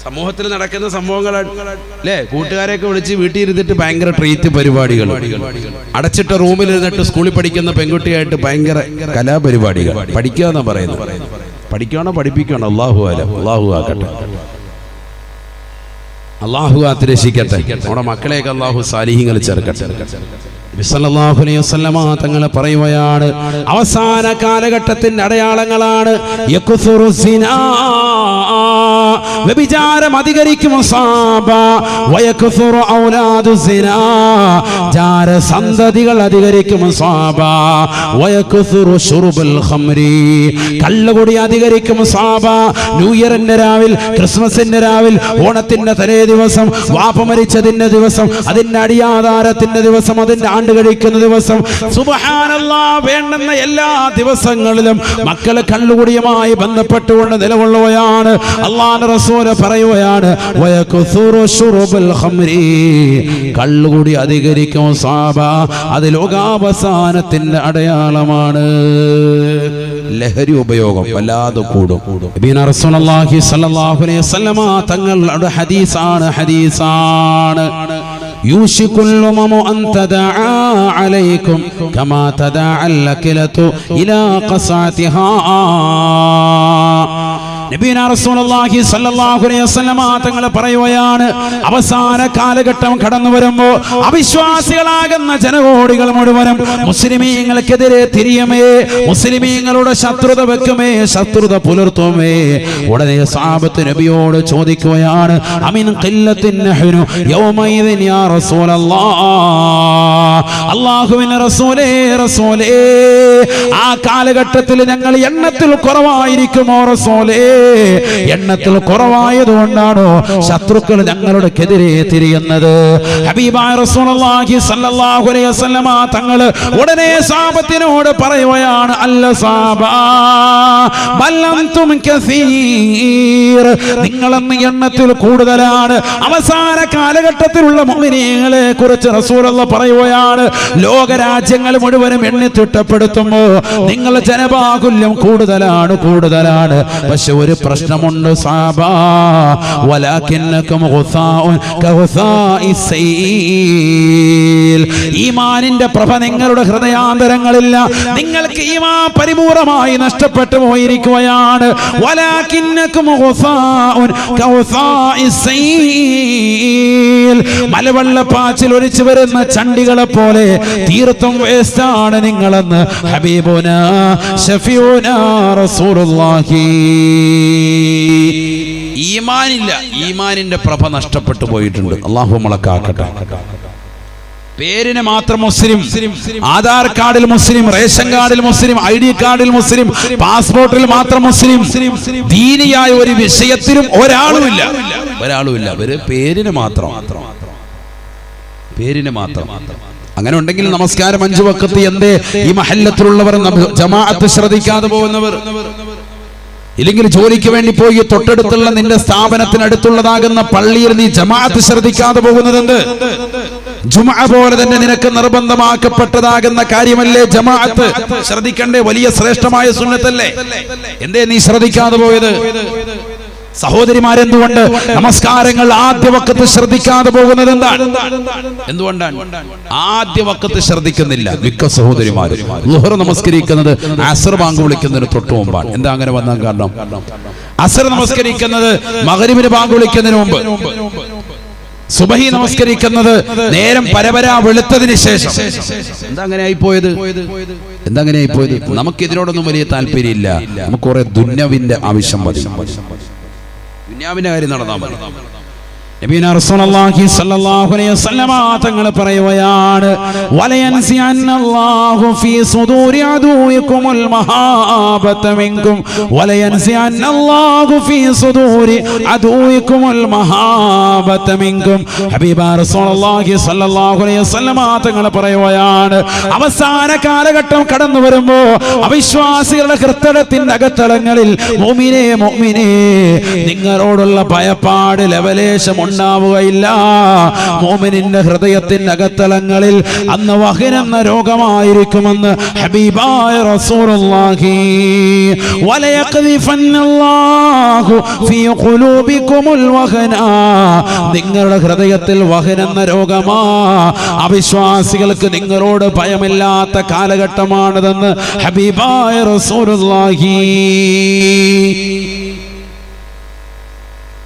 സമൂഹത്തിൽ നടക്കുന്ന സംഭവങ്ങൾ അല്ലേ? കൂട്ടുകാരെയൊക്കെ വിളിച്ച് വീട്ടിൽ ഇരുന്നിട്ട് ഭയങ്കര ട്രീറ്റ് പരിപാടികൾ, അടച്ചിട്ട റൂമിൽ ഇരുന്നിട്ട് സ്കൂളിൽ പഠിക്കുന്ന പെൺകുട്ടിയായിട്ട് ഭയങ്കര കലാപരിപാടികൾ. പഠിക്കുക എന്നാ പറയുന്നത്. പഠിക്കുകയാണോ പഠിപ്പിക്കുകയാണോ? അല്ലാഹു ആലം. അല്ലാഹു ആക്കട്ടെ. അള്ളാഹു കാത്തുരക്ഷിക്കട്ടെ. നമ്മുടെ മക്കളെയൊക്കെ അള്ളാഹു സാലിഹീങ്ങളിൽ ചേർക്കട്ടെ. നബി സല്ലല്ലാഹു അലൈഹി വസല്ലമ തങ്ങൾ പറയുകയാണ്, അവസാന കാലഘട്ടത്തിന്റെ അടയാളങ്ങളാണ് യക്സുറു സിനാ, വ്യഭിചാരം അധികരിക്കും, സാബ വയക്സുറു ഔലാദു സിനാ, ജാരസന്തതികൾ അധികരിക്കും, സാബ വയക്സുറു ശുർബുൽ ഖംരി, കള്ളുകുടി അധികരിക്കും, സാബ. ന്യൂ ഇയറിന്റെ രാവിൽ, ക്രിസ്മസിന്റെ രാവിൽ, ഓണത്തിന്റെ തലേ ദിവസം, വാപ്പ മരിച്ചതിന്റെ ദിവസം, അതിന്റെ അടിയാധാരത്തിന്റെ ദിവസം, അതിന്റെ ആണ്ട് കഴിക്കുന്ന ദിവസം, സുബ്ഹാനല്ലാഹ്, വേണ്ടുന്ന എല്ലാ ദിവസങ്ങളിലും മക്കളെ കള്ളുകുടിയുമായി ബന്ധപ്പെട്ടുകൊണ്ട് നിലകൊള്ളുകയാണ്. അല്ലാഹുവിന്റെ റസൂൽ പറയുകയാണ്, വയക്സുറു ശുർബുൽ ഖംരി, കള്ളുകുടി അധികരിക്കും, സാബ, അത് ലോകാവസാനത്തിന്റെ അടയാളമാണ്. ലഹരി ഉപയോഗം വല്ലാതെ കൂടും. നബിയുനാ റസൂലുള്ളാഹി സ്വല്ലല്ലാഹു അലൈഹി വസല്ലമ തങ്ങളുടെ ഹദീസാണ് യൂശികുൽ ഉമമു അൻ തദഅ അലൈക്കും കമാ തദഅ അൽ-അക്ലതു ഇലാ ഖസാതിഹാ. നബിയുനാ റസൂലുള്ളാഹി സ്വല്ലല്ലാഹു അലൈഹി വസല്ലമ തങ്ങൾ പറയുകയാണ്, അവസാന കാലഘട്ടം കടന്നു വരുമ്പോൾ അവിശ്വാസികളാകുന്ന ജനകോടികൾ മുഴുവനും മുസ്ലിമീങ്ങൾക്കെതിരെ തിരിയുമേ, മുസ്ലിമീങ്ങളുടെ ശത്രുത വെക്കുമേ, ശത്രുത പുലർത്തുമേ. ഉടനെ സഹാബത്ത് നബിയോട് ചോദിക്കുകയാണ്, അമിൻ ഖില്ലത്തിൻ നഹ്നു യൗമൈദിൻ യാ റസൂലല്ലാഹ്, അല്ലാഹുവിന്റെ റസൂലേ, ആ കാലഘട്ടത്തിൽ ഞങ്ങൾ എണ്ണത്തിൽ കുറവായിരിക്കുമോ റസൂലേ? എണ്ണത്തിൽ കുറവായതുകൊണ്ടാണോ ശത്രുക്കൾ ഞങ്ങളുടെക്കെതിരെ തിരിയുന്നത്? ഹബീബായ റസൂലുള്ളാഹി സ്വല്ലല്ലാഹു അലൈഹി വസല്ലമ തങ്ങൾ ഉടനെ സഹാബത്തിനോട് പറയുകയാണ്, അല്ല സഹാബ, ബൽ അൻതും കസീർ, നിങ്ങളെന്ന് എണ്ണത്തിൽ കൂടുതലാണ്. അവസാന കാലഘട്ടത്തിലുള്ള മുഅ്മിനീങ്ങളെ കുറിച്ച് റസൂലുള്ളാഹി പറയുകയാണ്, ലോകരാജ്യങ്ങൾ മുഴുവനും എണ്ണി തിട്ടപ്പെടുത്തുമ്പോൾ നിങ്ങൾ ജനബാഹുല്യം കൂടുതലാണ്. പക്ഷെ ഒരു പ്രശ്നമുണ്ട് സഹാബ, വലാകിന്നകും ഗുസാഉൻ കഗുസാഇസ് സൈൽ, ഈമാനിന്റെ പ്രഭ നിങ്ങളുടെ ഹൃദയാന്തരങ്ങളില്ല, നിങ്ങൾക്ക് ഈമാൻ പരിപൂർണമായി നഷ്ടപ്പെട്ടു പോയിരിക്കുകയാണ്. വലാകിന്നകും ഗുസാഉൻ കഗുസാഇസ് സൈൽ, മലവെള്ളപ്പാച്ചിൽ ഒലിച്ചു വരുന്ന ചണ്ടികളെ പോലെ തീർത്തും വേസ്റ്റാണ് നിങ്ങളെന്ന് ഹബീബുനാ ശഫീഉനാ റസൂലുള്ളാഹി. ഈമാനില്ല, ഈമാനിന്റെ പ്രഭ നഷ്ടപ്പെട്ടു പോയിട്ടുണ്ട്. അല്ലാഹു നമ്മളെ കാക്കട്ടെ. പേരിന് മാത്രം മുസ്ലിം, ആധാർ കാർഡിൽ മുസ്ലിം, റേഷൻ കാർഡിൽ മുസ്ലിം, ID കാർഡിൽ മുസ്ലിം, പാസ്പോർട്ടിൽ മാത്രം മുസ്ലിം, ദീനിയായ ഒരു വിഷയത്തിലും ഒരാളുമില്ല. ഒരു പേരിന് മാത്രം. അങ്ങനെ ഉണ്ടെങ്കിൽ നമസ്കാരം 5 വഖത്ത് എന്തേ ഈ മഹല്ലത്തിലുള്ളവർ ജമാഅത്ത് ശ്രദ്ധിക്കാതെ പോകുന്നവർ? ഇല്ലെങ്കിൽ ജോലിക്ക് വേണ്ടി പോയി തൊട്ടടുത്തുള്ള നിന്റെ സ്ഥാപനത്തിനടുത്തുള്ളതാകുന്ന പള്ളിയിൽ നീ ജമാഅത്ത് ശ്രദ്ധിക്കാതെ പോകുന്നതെന്ത്? ജുമുഅ പോലെ തന്നെ നിനക്ക് നിർബന്ധമാക്കപ്പെട്ടതാകുന്ന കാര്യമല്ലേ ജമാഅത്ത്? ശ്രദ്ധിക്കണ്ടേ? വലിയ ശ്രേഷ്ഠമായ സുന്നത്തല്ലേ? എന്തേ നീ ശ്രദ്ധിക്കാതെ പോയത്? സഹോദരിമാരെന്തുകൊണ്ട് നമസ്കാരങ്ങൾ ആദ്യ വഖത്ത് ശ്രദ്ധിക്കാതെ പോകുന്നത്? എന്തുകൊണ്ടാണ് ആദ്യ വഖത്ത് ശ്രദ്ധിക്കുന്നില്ല? മിക്ക സഹോദരിമാരും ളുഹർ നമസ്കരിക്കുന്നത് അസ്ർ ബാങ്ക് വിളിക്കുന്നതിന് തൊട്ട് മുമ്പാണ്. എന്താ അങ്ങനെ വന്നാൻ കാരണം? അസ്ർ നമസ്കരിക്കുന്നത് മഗ്രിബിന് ബാങ്ക് വിളിക്കുന്നതിന് മുമ്പ്, സുബഹി നമസ്കരിക്കുന്നത് നേരം പരപരാ വെളുത്തതിന് ശേഷം. എന്താ അങ്ങനെ ആയിപ്പോയത്? നമുക്ക് ഇതിനോടൊന്നും വലിയ താല്പര്യമില്ല. നമുക്ക് കുറെ ദുന്യവിന്റെ ആവശ്യം മതി, ദുനിയാവിന്റെ കാര്യം നടന്നാൽ മതി. നബിയുനാ റസൂലുള്ളാഹി സ്വല്ലല്ലാഹു അലൈഹി വസല്ലമ തങ്ങൾ പറയുകയാണ്, വലയൻസിഅന്നല്ലാഹു ഫീ സുദൂരി അദൂയികുമുൽ മഹാബത മിൻകും, വലയൻസിഅന്നല്ലാഹു ഫീ സുദൂരി അദൂയികുമുൽ മഹാബത മിൻകും. ഹബീബാ റസൂലുള്ളാഹി സ്വല്ലല്ലാഹു അലൈഹി വസല്ലമ തങ്ങൾ പറയുകയാണ്, അവസാന കാലഘട്ടം കടന്നു വരുമ്പോൾ അവിശ്വാസികളുടെ ഹൃദയത്തിന്റെ അകത്തളങ്ങളിൽ മുഅ്മിനേ നിങ്ങളോടുള്ള ഭയപ്പാട് ലവലേശം ഉണ്ടാവുകയില്ല. മുഅ്മിനിന്റെ ഹൃദയത്തിന്റെ അകത്തളങ്ങളിൽ അന്ന് വഹൻ എന്ന രോഗമായിരിക്കുമെന്ന് ഹബീബായ റസൂലുള്ളാഹി. വലയഖദിഫന്നല്ലാഹു ഫീ ഖുലൂബികുമുൽ വഹന, നിങ്ങളുടെ ഹൃദയത്തിൽ വഹൻ എന്ന രോഗമാ. അവിശ്വാസികൾക്ക് നിങ്ങളോട് ഭയമില്ലാത്ത കാലഘട്ടമാണിതെന്ന് ഹബീബായ റസൂലുള്ളാഹി.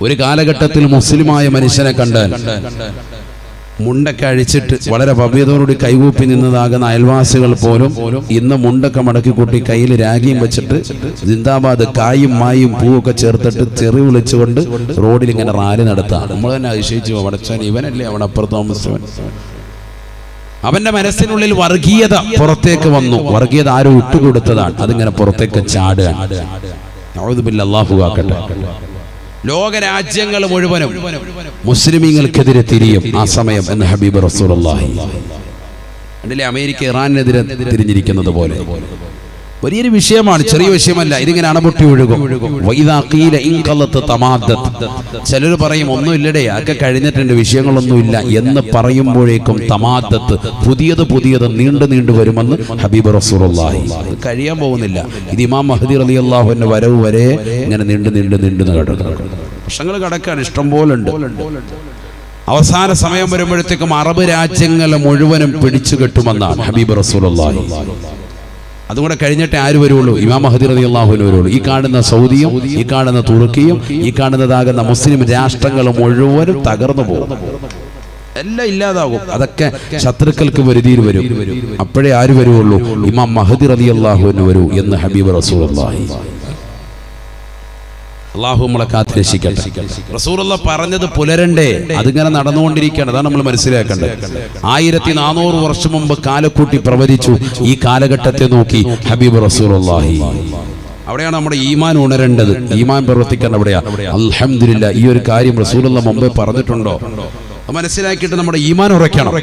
ഒരു കാലഘട്ടത്തിൽ മുസ്ലിമായ മനുഷ്യനെ കണ്ടാൽ മുണ്ടൊക്കെ അഴിച്ചിട്ട് വളരെ ഭവ്യതയോടുകൂടി കൈകൂപ്പി നിന്നതാകുന്ന അയൽവാസികൾ പോലും ഇന്ന് മുണ്ടൊക്കെ മടക്കിക്കൂട്ടി കയ്യിൽ രാഗിയും വെച്ചിട്ട് ജിന്ദാബാദ് കായും മായും പൂവൊക്കെ ചേർത്തിട്ട് ചെറി വിളിച്ചുകൊണ്ട് റോഡിൽ ഇങ്ങനെ റാലി നടത്താം. നമ്മൾ തന്നെ അതിശയിച്ചു, അടച്ചാൻ ഇവനല്ലേ അവിടെ അപ്പുറത്ത് താമസിച്ചവൻ. അവന്റെ മനസ്സിനുള്ളിൽ വർഗീയത പുറത്തേക്ക് വന്നു. വർഗീയത ആരോ ഇട്ടുകൊടുത്തതാണ്, അതിങ്ങനെ പുറത്തേക്ക് ചാടുക. അല്ലാഹു ആക്കട്ടെ. ലോകരാജ്യങ്ങൾ മുഴുവനും മുസ്ലിമീങ്ങൾക്കെതിരെ തിരിയും ആ സമയം എന്ന് ഹബീബ് റസൂലുള്ളാഹി. കണ്ടില്ലേ, അമേരിക്ക ഇറാനെതിരെ തിരിഞ്ഞിരിക്കുന്നത് പോലെ. വലിയൊരു വിഷയമാണ്, ചെറിയ വിഷയമല്ല. ഇതിങ്ങനെ അണപൊട്ടി ഒഴുകും. ചിലർ പറയും ഒന്നുമില്ലടേ, അതൊക്കെ കഴിഞ്ഞിട്ടുണ്ട്, വിഷയങ്ങളൊന്നുമില്ല എന്ന് പറയുമ്പോഴേക്കും തമാദത്ത്, പുതിയത് നീണ്ടു വരുമെന്ന് ഹബീബ് റസൂലുള്ളാഹി. അത് കഴിയാൻ പോകുന്നില്ല. ഇത് ഇമാം മഹ്ദി റളിയല്ലാഹുവിന്റെ വരവ് വരെ ഇങ്ങനെ നീണ്ടു കിടക്കും. വർഷങ്ങൾ കടക്കാണ്, ഇഷ്ടം പോലെ ഉണ്ട്. അവസാന സമയം വരുമ്പോഴത്തേക്കും അറബ് രാജ്യങ്ങൾ മുഴുവനും പിടിച്ചു കെട്ടുമെന്നാണ് ഹബീബ് റസൂലുള്ളാഹി. അതുകൂടെ കഴിഞ്ഞിട്ട് ആര് വരുള്ളൂ? ഇമാം മഹ്ദി റളിയല്ലാഹുവിന് വരുള്ളൂ. ഈ കാണുന്ന സൗദിയും ഈ കാണുന്ന തുർക്കിയും ഈ കാണുന്നതാകുന്ന മുസ്ലിം രാഷ്ട്രങ്ങൾ മുഴുവനും തകർന്നു പോകും, എല്ലാം ഇല്ലാതാകും. അതൊക്കെ ശത്രുക്കൾക്ക് വരുതിയിൽ വരും. അപ്പോഴേ ആര് വരുള്ളൂ? ഇമാം മഹ്ദി റളിയല്ലാഹുവിന് വരൂ എന്ന് ഹബീബ് റസൂലുള്ളാഹി. അല്ലാഹു നമ്മളെ കാത്തുരക്ഷിക്കട്ടെ. റസൂലുള്ളാഹി പറഞ്ഞത് പുലരണ്ടേ, അതിങ്ങനെ നടന്നുകൊണ്ടിരിക്കുകയാണ്. അതാണ് നമ്മൾ മനസ്സിലാക്കേണ്ടത്. 1400 വർഷം മുമ്പ് കാലക്കൂട്ടി പ്രവചിച്ചു. ഈ കാലഘട്ടത്തെ നോക്കി ഹബീബ് റസൂലുള്ളാഹി. അവിടെയാണ് നമ്മുടെ ഈമാൻ ഉണരേണ്ടത്, ഈമാൻ പ്രവർത്തിക്കേണ്ടത് അവിടെയാ. അൽഹംദുലില്ലാഹ്, ഈ ഒരു കാര്യം റസൂലുള്ളാഹി മുമ്പേ പറഞ്ഞിട്ടുണ്ടോ മനസ്സിലാക്കിയിട്ട് നമ്മുടെ ഈമാൻ ഉറയ്ക്കണം.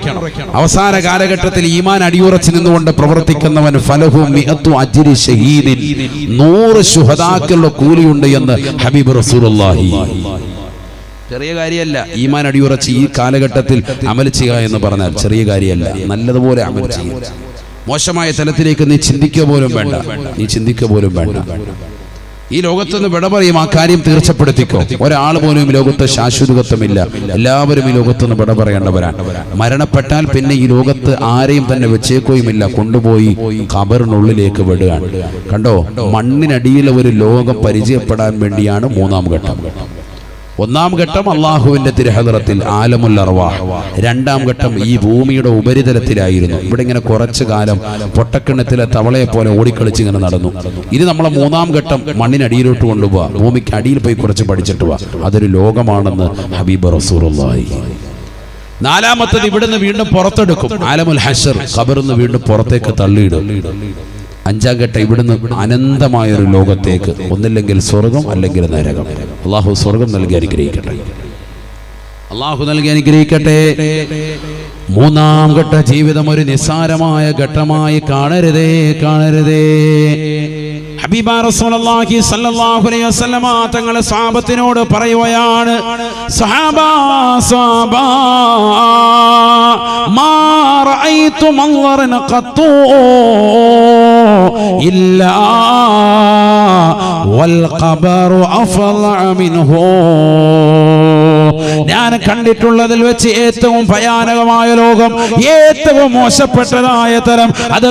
അവസാന കാലഘട്ടത്തിൽ ഈമാൻ അടിയുറച്ചു നിന്നുകൊണ്ട് പ്രവർത്തിക്കുന്നവൻ ഫലഹു മിഅത്തു അജ്രി ഷഹീദിൻ, 100 ശുഹദാക്കളുടെ കൂലിയുണ്ട് എന്ന് ഹബീബ് റസൂലുള്ളാഹി. ചെറിയ കാര്യമല്ല ഈമാൻ അടിയുറച്ച് ഈ കാലഘട്ടത്തിൽ അമൽ ചെയ്യുക എന്ന് പറഞ്ഞാൽ ചെറിയ കാര്യമല്ല. നല്ലതുപോലെ അമൽ ചെയ്യുക. മോശമായ തലത്തിലേക്ക് നീ ചിന്തിക്കുക പോലും വേണ്ട. ഈ ലോകത്തുനിന്ന് വിട പറയും, ആ കാര്യം തീർച്ചപ്പെടുത്തിക്കോ. ഒരാൾ പോലും ഈ ലോകത്ത് ശാശ്വതത്വമില്ല. എല്ലാവരും ഈ ലോകത്തുനിന്ന് വിട പറയേണ്ടവരാണ്. മരണപ്പെട്ടാൽ പിന്നെ ഈ ലോകത്ത് ആരെയും തന്നെ വെച്ചേക്കുകയുമില്ല, കൊണ്ടുപോയി ഖബറിനുള്ളിലേക്ക് വിടുകയാണ്. കണ്ടോ, മണ്ണിനടിയിലെ ഒരു ലോകം പരിചയപ്പെടാൻ വേണ്ടിയാണ് 3-ാം ഘട്ടം. 1-ാം ഘട്ടം അള്ളാഹുവിന്റെ തിരുഹദറത്തിൽ ആലമുൽ അർവാഹ്. 2-ാം ഘട്ടം ഈ ഭൂമിയുടെ ഉപരിതലത്തിലായിരുന്നു. ഇവിടെ ഇങ്ങനെ കുറച്ചു കാലം പൊട്ടക്കിണ്ണത്തിലെ തവളയെ പോലെ ഓടിക്കളിച്ച് ഇങ്ങനെ നടന്നു. ഇനി നമ്മളെ 3-ാം ഘട്ടം മണ്ണിനടിയിലോട്ട് കൊണ്ടുപോവാ, ഭൂമിക്ക് അടിയിൽ പോയി കുറച്ച് പഠിച്ചിട്ട് പോവാ. അതൊരു ലോകമാണെന്ന് ഹബീബ് റസൂലുള്ളാഹി. 4-ാമത്തത് ഇവിടുന്ന് വീണ്ടും പുറത്തെടുക്കും, ആലമുൽ ഹശർ, ഖബറിന്ന് വീണ്ടും പുറത്തേക്ക് തള്ളിയിടും. 5-ാം ഘട്ടം ഇവിടുന്ന് അനന്തമായൊരു ലോകത്തേക്ക്, ഒന്നില്ലെങ്കിൽ സ്വർഗം അല്ലെങ്കിൽ നരകം. അള്ളാഹു സ്വർഗം നൽകി അനുഗ്രഹിക്കട്ടെ. 3-ാം ഘട്ട ജീവിതം ഒരു നിസ്സാരമായ ഘട്ടമായി കാണരുതേ. ഹബീബ റസൂലുള്ളാഹി സ്വല്ലല്ലാഹു അലൈഹി വസല്ലമ തങ്ങൾ സ്വഹാബത്തിനോട് പറയുകയാണ്, സ്വഹാബാ മാ റഅയ്തു മൻളറൻ ഖത്തു ഇല്ലാ വൽ ഖബറു അഫള മിൻഹു. ഞാൻ കണ്ടിട്ടുള്ളതിൽ വെച്ച് ഏറ്റവും ഭയാനകമായ ലോകം, ഏറ്റവും മോശപ്പെട്ടതായ തരം, അത്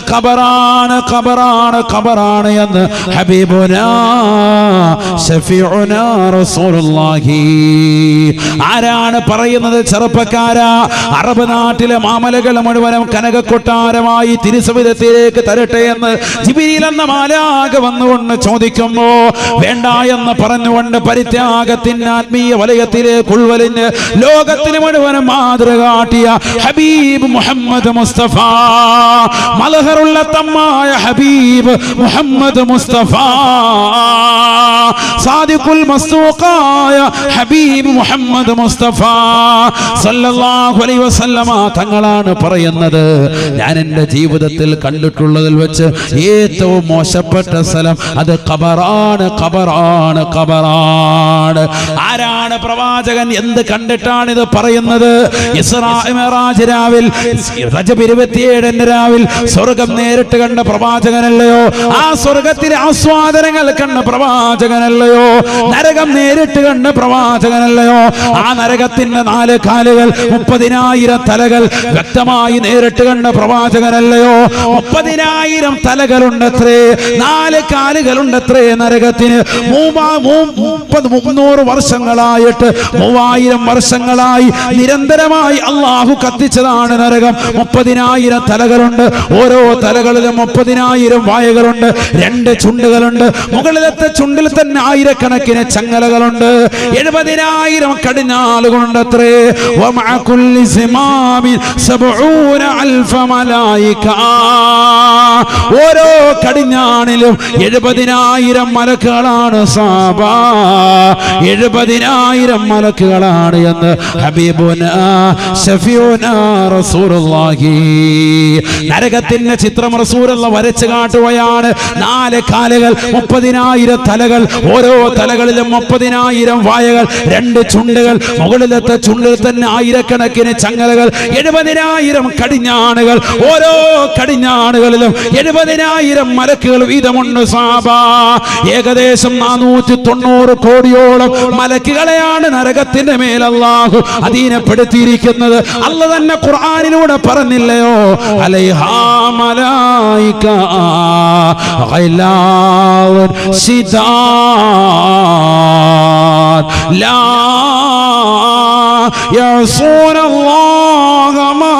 ഖബറാണ് എന്ന് ഹബീബുനാ ശഫീഉനാ റസൂലുള്ളാഹി. ആരാണ് പറയുന്നത്? ചെറുപ്പക്കാരാ, അറബ് നാട്ടിലെ മാമലകൾ മുഴുവനും കനകക്കൊട്ടാരമായി തിരുസവിധത്തിലേക്ക് തരട്ടെ എന്ന് ജിബ്രീൽ എന്ന മാലാഖ വന്നുകൊണ്ട് ചോദിക്കുമ്പോ വേണ്ട എന്ന് പറഞ്ഞുകൊണ്ട് പരിത്യാഗത്തിന്റെ ആത്മീയ വലയത്തിലേക്ക് ഉൾവലിഞ്ഞ് ലോകത്തിന് മുഴുവനും മാതൃക കാട്ടിയ ഹബീബ് മുഹമ്മദ് മുസ്തഫ, മലഹറുള്ള തമ്മായ ഹബീബ് മുഹമ്മദ് മുസ്തഫ, സാദിഖുൽ മസ്തൂഖായ ഹബീബ് മുഹമ്മദ് മുസ്തഫ സല്ലല്ലാഹു അലൈഹി വസല്ലമ തങ്ങളാണ് പറയുന്നത്, ഞാൻ എൻ്റെ ജീവിതത്തിൽ കണ്ടിട്ടുള്ളതിൽ വെച്ച് ഏറ്റവും മോശപ്പെട്ട സ്ഥലം അത് ഖബറാണ്. ആരാണ് പ്രവാചകൻ എന്ന് എന്ത് കണ്ടിട്ടാണ് ഇത് പറയുന്നത്? ഇസ്രാ മിഅ്റാജ് രാവിൽ റജബ് 27 രാവിൽ സ്വർഗം നേരിട്ട് കണ്ട പ്രവാചകനല്ലയോ? ആ സ്വർഗത്തിലെ ആസ്വാദനങ്ങൾ കണ്ട പ്രവാചകനല്ലയോ? നരകം നേരിട്ട് കണ്ട പ്രവാചകനല്ലയോ? ആ നരകത്തിന്റെ 4 കാലുകൾ 30,000 തലകൾ വ്യക്തമായി നേരിട്ട് കണ്ട പ്രവാചകനല്ലയോ? 30,000 തലകളുണ്ടത്രേ, 4 കാലുകളുണ്ടത്രേ നരകത്തിന്. 300 വർഷങ്ങളായിട്ട് 3000 വർഷങ്ങളായി നിരന്തരമായി അള്ളാഹു കത്തിച്ചതാണ് നരകം. 30,000 തലകളുണ്ട്. ഓരോ തലകളിലും 30,000 വായകളുണ്ട്. 2 ചുണ്ടുകളുണ്ട്. മുകളിലത്തെ ചുണ്ടിൽ തന്നെ ആയിരക്കണക്കിന് ചങ്ങലകളുണ്ട്. 70,000 കടിഞ്ഞാലുകളുണ്ട് അത്രേ. ഓരോ കടിഞ്ഞാണിലും 70,000 മലക്കുകളാണ്. സാബാ 70,000 മലക്കുകളാണ് എന്ന് ഹബീബുനാ ശഫീഉനാ റസൂലുള്ളാഹി. നരകത്തിന്റെ ചിത്രം റസൂലുള്ള വരച്ചു കാട്ടുകയാണ്. 4 കാലുകൾ, 30,000 തലകൾ, ഓരോ തലകളിലും 30,000 വായകൾ, 2 ചുണ്ടുകൾ, മുകളിലത്തെ ചുണ്ടിൽ തന്നെ ആയിരക്കണക്കിന് ചങ്ങലകൾ, 70,000 കടിഞ്ഞാണുകൾ, ഓരോ കടിഞ്ഞാണുകളിലും 70,000 മലക്കുകൾ വീതമുണ്ട്. സാബാ ഏകദേശം 490 കോടിയോളം മലക്കുകളെയാണ് നരകത്തിന്റെ മേൽ അല്ലാഹു അധീനപ്പെടുത്തിയിരിക്കുന്നത്. അല്ലാഹു തന്നെ ഖുർആനിലൂടെ പറഞ്ഞില്ലയോ? അലൈഹാ മലായിക ഗൈലാൻ ശിദാദ് ലാ يعصون الله ما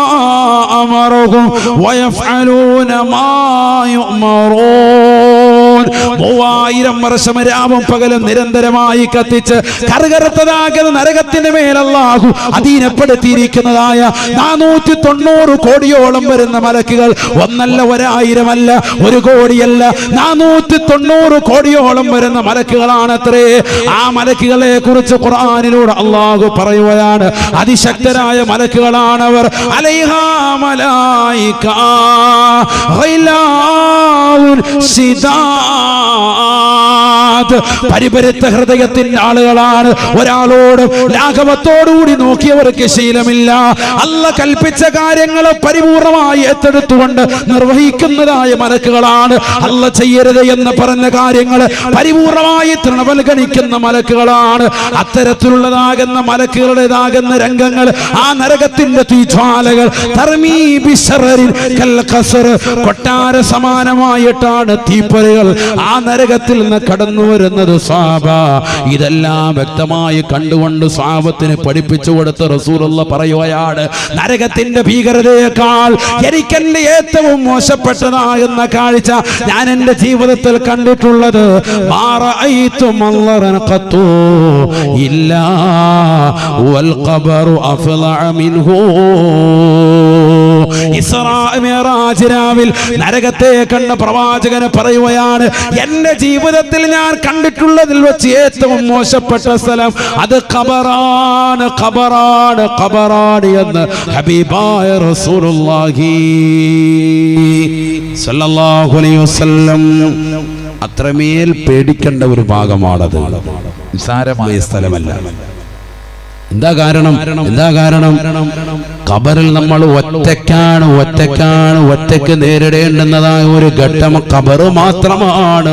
أمرهم ويفعلون ما يؤمرون. 3000 വർഷം രാവും പകലും നിരന്തരമായി കത്തിച്ച് കറുകറുത്തതാകുന്ന നരകത്തിന്റെ മേൽ അല്ലാഹു അധീനപ്പെടുത്തിയിരിക്കുന്നതായ 490 കോടിയോളം വരുന്ന മലക്കുകൾ. ഒന്നല്ല, 1000 അല്ല, 1 കോടിയല്ല, 490 കോടിയോളം വരുന്ന മലക്കുകളാണത്രേ. ആ മലക്കുകളെ കുറിച്ച് ഖുർആനിലൂടെ അല്ലാഹു പറയുകയാണ്. അതിശക്തരായ മലക്കുകളാണവർ. അലൈഹാ മലായിക ഗൈലാൻ ശിദാദ്. പരിപരുത്ത ഹൃദയത്തിന്റെ ആളുകളാണ്. ഒരാളോട് ലാഘവത്തോടുകൂടി നോക്കിയവർക്ക് ശീലമില്ല. അല്ലാഹു കൽപ്പിച്ച കാര്യങ്ങൾ പരിപൂർണമായി ഏറ്റെടുത്തുകൊണ്ട് നിർവഹിക്കുന്നതായ മലക്കുകളാണ്. അല്ലാഹു ചെയ്യരുത് എന്ന് പറഞ്ഞ കാര്യങ്ങൾ പരിപൂർണമായി തൃണവൽഗണിക്കുന്ന മലക്കുകളാണ്. അത്തരത്തിലുള്ളതാകുന്ന മലക്കുകളുടേതാകുന്ന രംഗങ്ങൾ, ആ നരകത്തിന്റെ തീജ്വാലകൾ കൊട്ടാര സമാനമായിട്ടാണ് തീപ്പൊരികൾ ആ നരകത്തിൽ നിന്ന് കടന്നു വരുന്നത്. സാബ ഇതെല്ലാം വ്യക്തമായി കണ്ടുകൊണ്ട് സാബത്തിന് പഠിപ്പിച്ചു കൊടുത്ത റസൂലുള്ള പറയുകയാണ്, നരകത്തിന്റെ ഭീകരതയേക്കാൾ എനിക്കെന്റെ ഏറ്റവും മോശപ്പെട്ടതാകുന്ന കാഴ്ച ഞാൻ എന്റെ ജീവിതത്തിൽ കണ്ടിട്ടുള്ളത് ഇസ്രാ മിഅ്റാജ് രാവിൽ നരകത്തെ കണ്ട പ്രവാചകന് പറയുകയാണ്, എന്റെ ജീവിതത്തിൽ ഞാൻ കണ്ടിട്ടുള്ളതിൽ വെച്ച് ഏറ്റവും മോശപ്പെട്ട സ്ഥലം അത് ഖബറാണ്, ഖബറാണ്, ഖബറാണ് എന്ന് ഹബീബായ റസൂലുള്ളാഹി സ്വല്ലല്ലാഹു അലൈഹി വസല്ലം. അത്രമേൽ പേടിക്കേണ്ട ഒരു ഭാഗമാണത്, നിസ്സാരമായ സ്ഥലമല്ല. എന്താ കാരണം? ഖബറിൽ നമ്മൾ ഒറ്റയ്ക്ക് നേരിടേണ്ടുന്നതായ ഒരു ഘട്ടം ഖബർ മാത്രമാണ്.